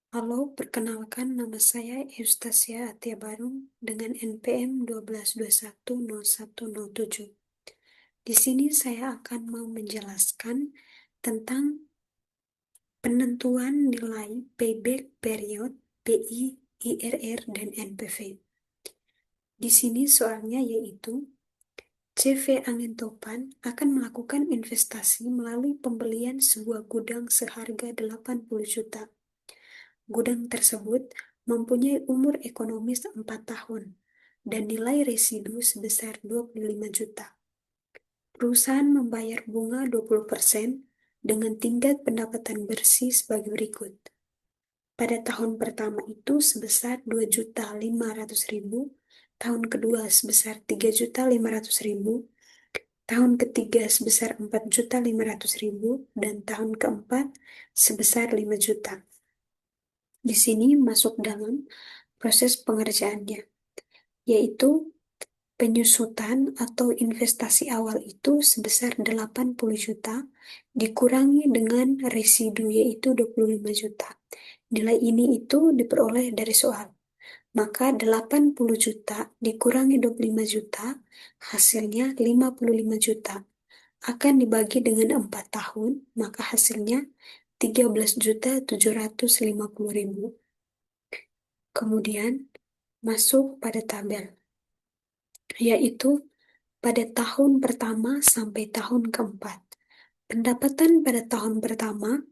Halo, perkenalkan nama saya Eustasia Atia Barung dengan NPM 12210107. Di sini saya akan mau menjelaskan tentang penentuan nilai payback period, PI, IRR, dan NPV. Di sini soalnya yaitu CV Angin Topan akan melakukan investasi melalui pembelian sebuah gudang seharga 80 juta. Gudang tersebut mempunyai umur ekonomis 4 tahun dan nilai residu sebesar 25 juta. Perusahaan membayar bunga 20% dengan tingkat pendapatan bersih sebagai berikut. Pada tahun pertama itu sebesar 2.500.000, tahun kedua sebesar 3.500.000, tahun ketiga sebesar 4.500.000, dan tahun keempat sebesar 5 juta. Di sini masuk dalam proses pengerjaannya, yaitu penyusutan atau investasi awal itu sebesar 80 juta dikurangi dengan residu yaitu 25 juta. Nilai ini itu diperoleh dari soal. Maka 80 juta dikurangi 25 juta, hasilnya 55 juta. Akan dibagi dengan 4 tahun, maka hasilnya 13.750.000. Kemudian masuk pada tabel, yaitu pada tahun pertama sampai tahun keempat. Pendapatan pada tahun pertama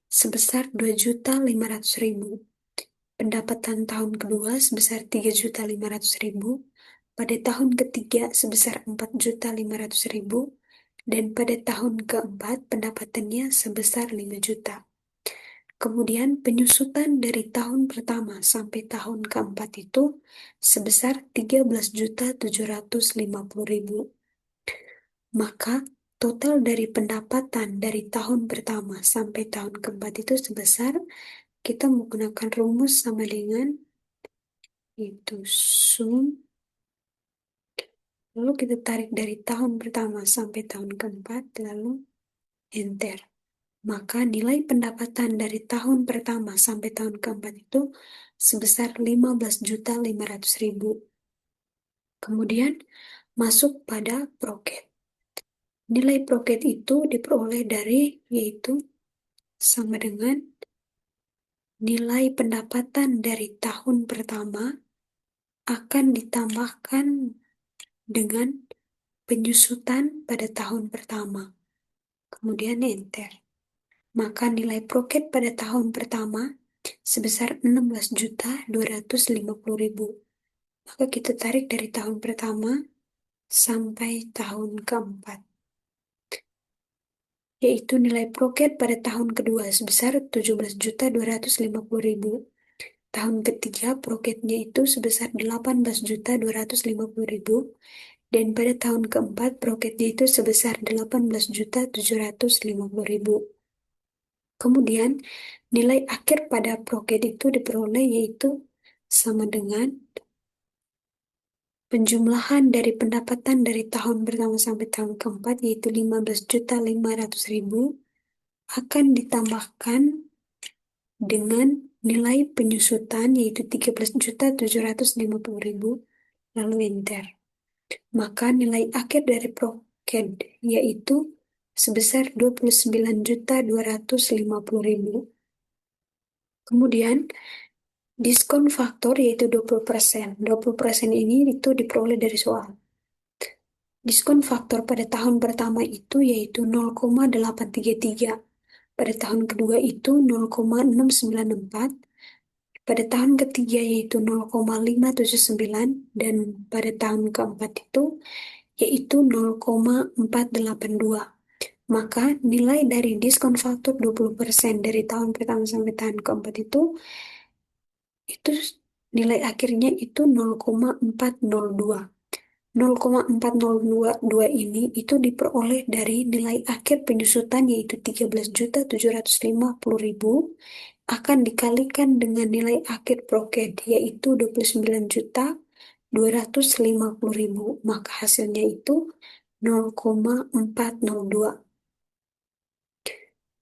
sebesar 2.500.000. Pendapatan tahun kedua sebesar 3.500.000. Pada tahun ketiga sebesar 4.500.000. Dan pada tahun keempat pendapatannya sebesar 5 juta. Kemudian penyusutan dari tahun pertama sampai tahun keempat itu sebesar 13.750.000. Maka total dari pendapatan dari tahun pertama sampai tahun keempat itu sebesar, kita menggunakan rumus sama dengan itu sum, lalu kita tarik dari tahun pertama sampai tahun keempat, lalu enter. Maka nilai pendapatan dari tahun pertama sampai tahun keempat itu sebesar 15.500.000. Kemudian masuk pada proket. Nilai proket itu diperoleh dari yaitu sama dengan nilai pendapatan dari tahun pertama akan ditambahkan dengan penyusutan pada tahun pertama. Kemudian enter. Maka nilai proket pada tahun pertama sebesar 16.250.000. Maka kita tarik dari tahun pertama sampai tahun keempat, yaitu nilai proket pada tahun kedua sebesar 17.250.000. Tahun ketiga proketnya itu sebesar 18.250.000. Dan pada tahun keempat proketnya itu sebesar 18.750.000. Kemudian nilai akhir pada proket itu diperoleh yaitu sama dengan penjumlahan dari pendapatan dari tahun pertama sampai tahun keempat yaitu 15.500.000 akan ditambahkan dengan nilai penyusutan yaitu 13.750.000, lalu enter. Maka nilai akhir dari proket yaitu sebesar 29.250.000. Kemudian diskon faktor yaitu 20%. 20% ini itu diperoleh dari soal. Diskon faktor pada tahun pertama itu yaitu 0,833. Pada tahun kedua itu 0,694. Pada tahun ketiga yaitu 0,579. Dan pada tahun keempat itu yaitu 0,482. Maka nilai dari diskon faktor 20% dari tahun pertama sampai tahun keempat itu nilai akhirnya itu 0,402. 0,4022 ini itu diperoleh dari nilai akhir penyusutan yaitu 13.750.000 akan dikalikan dengan nilai akhir proket yaitu 29.250.000, maka hasilnya itu 0,402.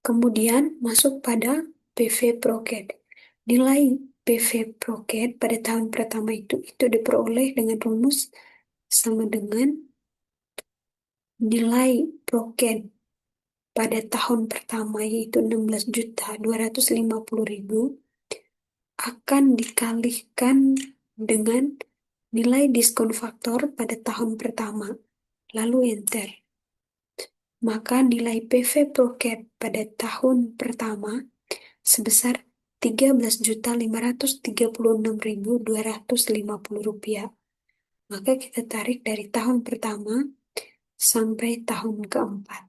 Kemudian masuk pada PV proket. Nilai PV Proket pada tahun pertama itu diperoleh dengan rumus sama dengan nilai Proket pada tahun pertama yaitu 16.250.000 akan dikalikan dengan nilai diskon faktor pada tahun pertama, lalu enter. Maka nilai PV Proket pada tahun pertama sebesar Rp13.536.250. Maka kita tarik dari tahun pertama sampai tahun keempat.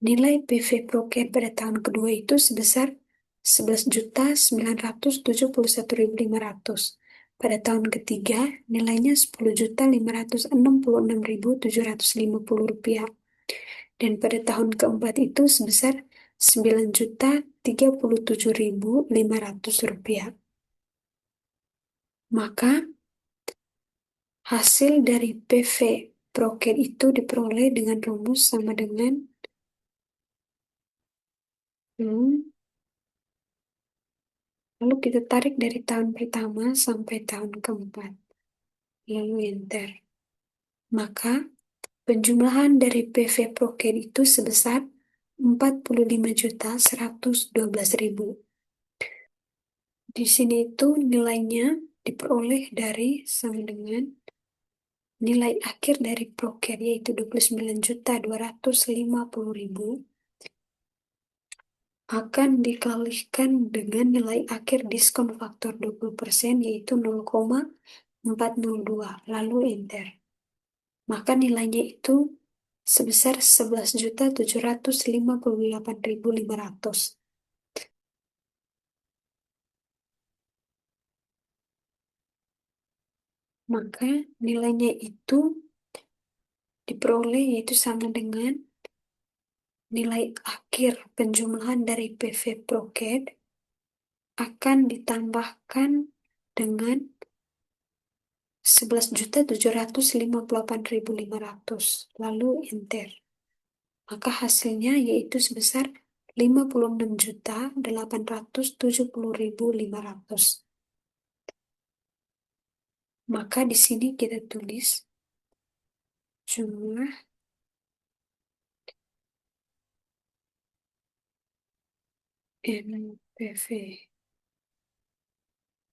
Nilai PV Proket pada tahun kedua itu sebesar 11.971.500. Pada tahun ketiga, nilainya 10.566.750 rupiah. Dan pada tahun keempat itu sebesar 9.037.500 rupiah. Maka hasil dari PV Proket itu diperoleh dengan rumus sama dengan lalu kita tarik dari tahun pertama sampai tahun keempat. Lalu enter. Maka penjumlahan dari PV Proket itu sebesar 45.112.000. Di sini itu nilainya diperoleh dari sama dengan nilai akhir dari Proket yaitu 29.250.000 akan dikalikan dengan nilai akhir diskon faktor 20% yaitu 0,402. Lalu enter. Maka nilainya itu sebesar 11.758.500. Maka nilainya itu diperoleh yaitu sama dengan nilai akhir penjumlahan dari PV Proket akan ditambahkan dengan 11.758.500. Lalu enter. Maka hasilnya yaitu sebesar 56.870.500. Maka di sini kita tulis jumlah NPV.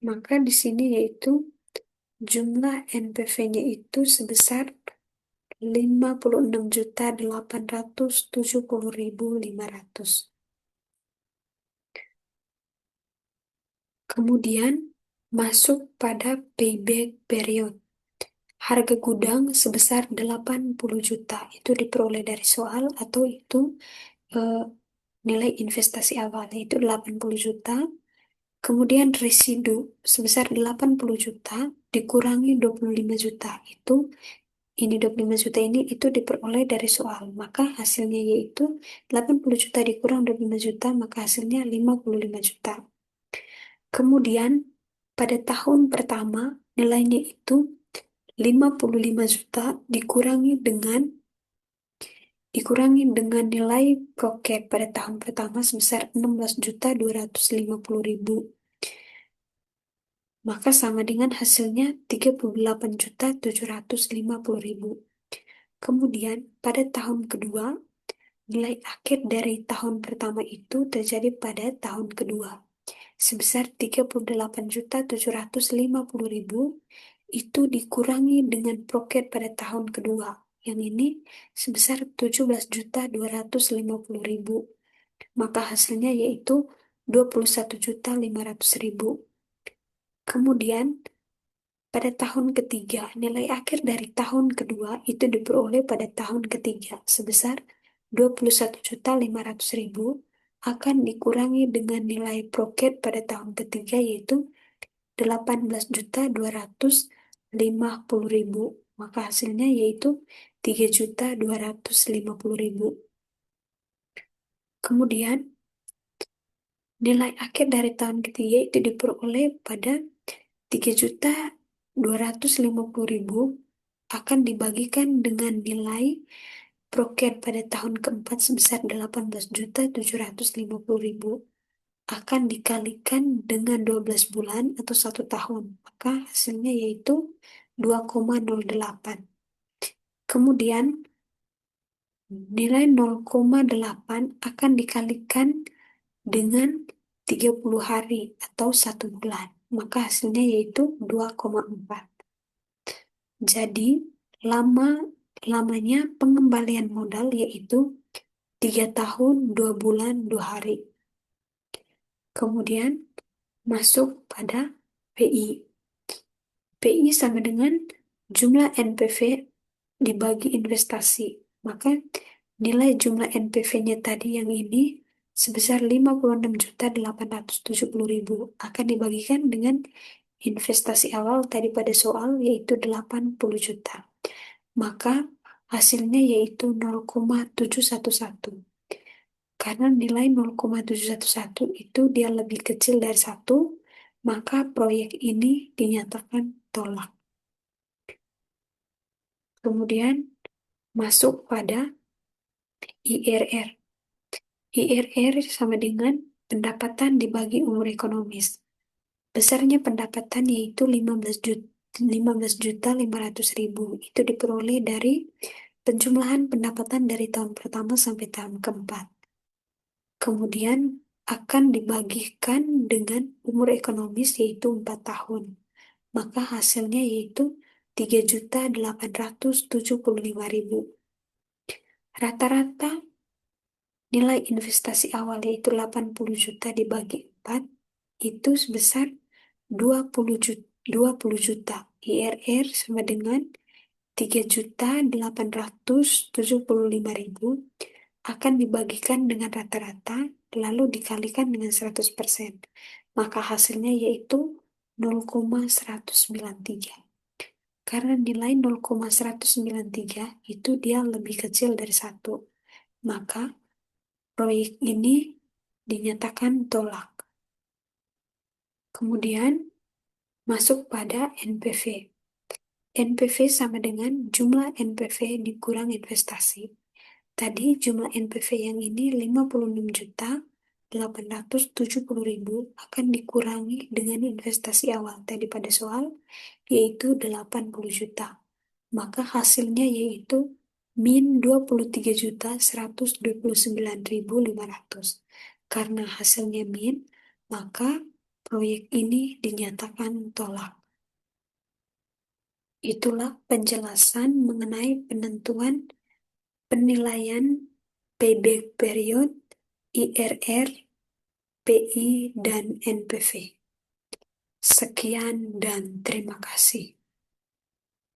Maka di sini yaitu jumlah NPV-nya itu sebesar 56.870.500. Kemudian masuk pada payback period. Harga gudang sebesar 80 juta. Itu diperoleh dari soal atau itu nilai investasi awal yaitu 80 juta. Kemudian residu sebesar 80 juta dikurangi 25 juta. Ini 25 juta ini itu diperoleh dari soal. Maka hasilnya yaitu 80 juta dikurang 25 juta, maka hasilnya 55 juta. Kemudian pada tahun pertama nilainya itu 55 juta dikurangi dengan nilai Proket pada tahun pertama sebesar 16.250.000. Maka sama dengan hasilnya 38.750.000. Kemudian pada tahun kedua, nilai akhir dari tahun pertama itu terjadi pada tahun kedua. Sebesar 38.750.000 itu dikurangi dengan Proket pada tahun kedua. Yang ini sebesar 17.250.000. Maka hasilnya yaitu 21.500.000. Kemudian pada tahun ketiga, nilai akhir dari tahun kedua itu diperoleh pada tahun ketiga sebesar 21.500.000 akan dikurangi dengan nilai Proket pada tahun ketiga yaitu 18.250.000. Maka hasilnya yaitu 3.250.000. Kemudian nilai akhir dari tahun ketiga itu diperoleh pada 3.250.000 akan dibagikan dengan nilai Proket pada tahun keempat sebesar 18.750.000 akan dikalikan dengan 12 bulan atau 1 tahun. Maka hasilnya yaitu 2,08. Kemudian nilai 0,8 akan dikalikan dengan 30 hari atau 1 bulan. Maka hasilnya yaitu 2,4. Jadi, lamanya pengembalian modal yaitu 3 tahun, 2 bulan, 2 hari. Kemudian, masuk pada PI. PI sama dengan jumlah NPV dibagi investasi. Maka nilai jumlah NPV-nya tadi yang ini sebesar 56.870.000 akan dibagikan dengan investasi awal tadi pada soal yaitu 80 juta. Maka hasilnya yaitu 0,711. Karena nilai 0,711 itu dia lebih kecil dari 1, maka proyek ini dinyatakan tolak. Kemudian masuk pada IRR. IRR sama dengan pendapatan dibagi umur ekonomis. Besarnya pendapatan yaitu 15.500.000 itu diperoleh dari penjumlahan pendapatan dari tahun pertama sampai tahun keempat. Kemudian akan dibagikan dengan umur ekonomis yaitu 4 tahun. Maka hasilnya yaitu 3.875.000. Rata-rata nilai investasi awal yaitu 80 juta dibagi 4 itu sebesar 20 juta. IRR sama dengan 3.875.000 akan dibagikan dengan rata-rata lalu dikalikan dengan 100%. Maka hasilnya yaitu 0,193. Karena nilai 0,193 itu dia lebih kecil dari 1. Maka proyek ini dinyatakan tolak. Kemudian masuk pada NPV. NPV sama dengan jumlah NPV dikurang investasi. Tadi jumlah NPV yang ini 56.870.000 akan dikurangi dengan investasi awal tadi pada soal yaitu 80 juta. Maka hasilnya yaitu min 23.129.500. Karena hasilnya min, maka proyek ini dinyatakan tolak. Itulah penjelasan mengenai penentuan penilaian payback period, IRR, PI, dan NPV. Sekian dan terima kasih.